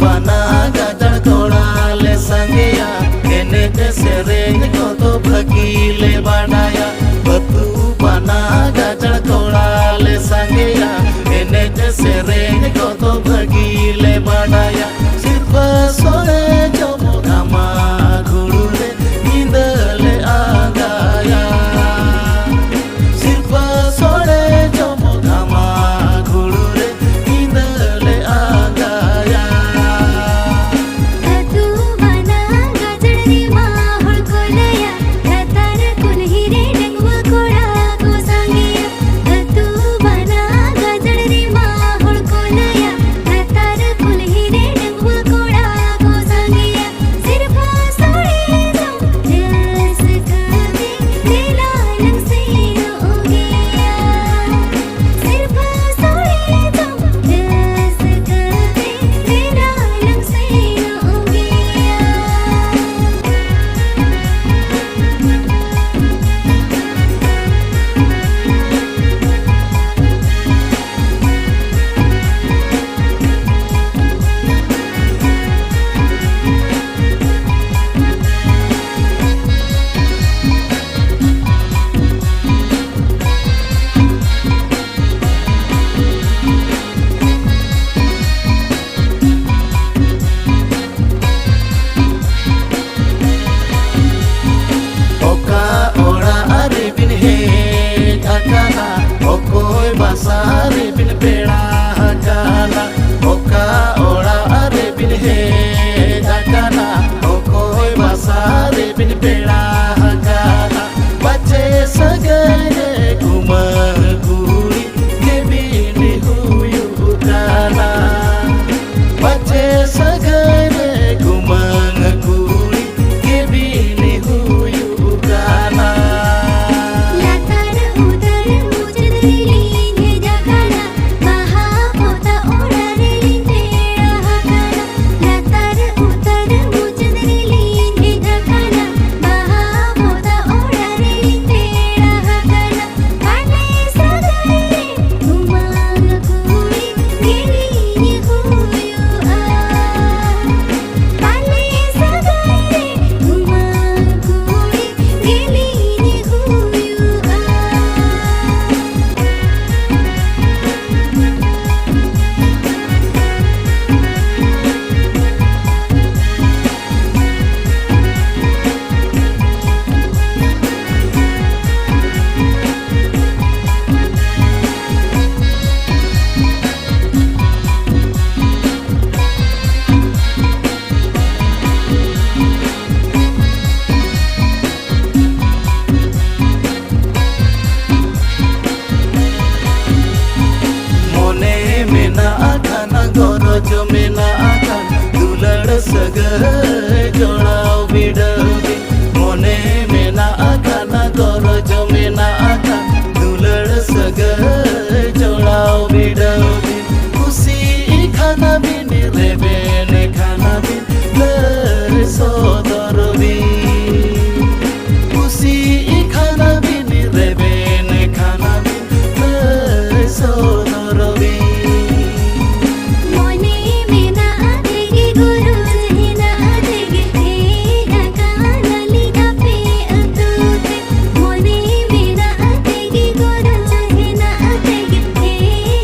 बना गाजर कोड़ा ले संगया एने सेरेंग को तो भगीले बनाया बतू बना गाजर कोड़ा ले संगया एने सेरेंग को तो भगीले बनाया सिर्फ सोए जो मोधामा घुड़ुरे इंदले आगाया सिर्फ सोए जो मोधामा घुड़ुरे इंदले आगाया तू बना गाजर रे माहौल कोलया रतार कुलहिरे डंगवा कोड़ा को सांगिया तू बना गाजर रे माहौल कोलया रतार कुलहिरे डंगवा कोड़ा को सांगिया सिर्फ सोड़े जो जस कदे तेला लंग से हो गया सिर्फ सोड़े जो जस कदे तेला लंग से हो गया ओका ओड़ा अरे बिन हे ढकाना ओकोय बासारे बिन पेड़ा हकाना ओका ओड़ा अरे बिन हे ढकाना ओकोय बासारे बिन पेड़ा हकाना बच्चे सगरे घुमा घुड़ी के बिन हुयु गाना बच्चे सगरे घुमा घुड़ी के बिन हुयु गाना लातार उदर मुजद लीने जगाना महापोता ओड़ा रे तेरा हकाना लातार उदर मुजद लीने जगाना महापोता ओड़ा रे तेरा हकाना काले सगरे घुमांग कुड़ी गिरी हुयो आ काले सगरे घुमांग कुड़ी गिरी हुयो आ मोने मेना आखाना गरज मेना आखान दुलड़ सगर जोड़ाव बिडबी मोने मेना आखाना गरज मेना आखान दुलड़ सगर जोड़ाव बिडबी खुशी खाना बिन रेबेन खाना बिन लर सोदरबी खुशी खाना बिन रेबेन खाना बिन लर सोदरबी मोने मेना आतेगे गुरु हिना आतेगे हे ढकाना लिगा पे अतुते मोने मेना आतेगे गुरु हिना आतेगे हे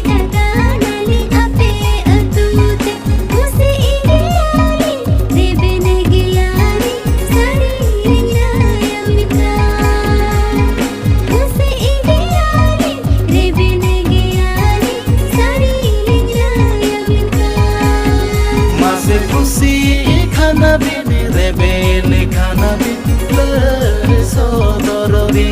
ढकाना लिगा पे अतुते उसे इगियाली देबेन गियाली सड़ी रिंगाया मिका उसे इगियाली देबेन गियाली सड़ी रिंगाया मिका मासे खुशी खाना बिन रेबेन खाना बिन लर सोदरबी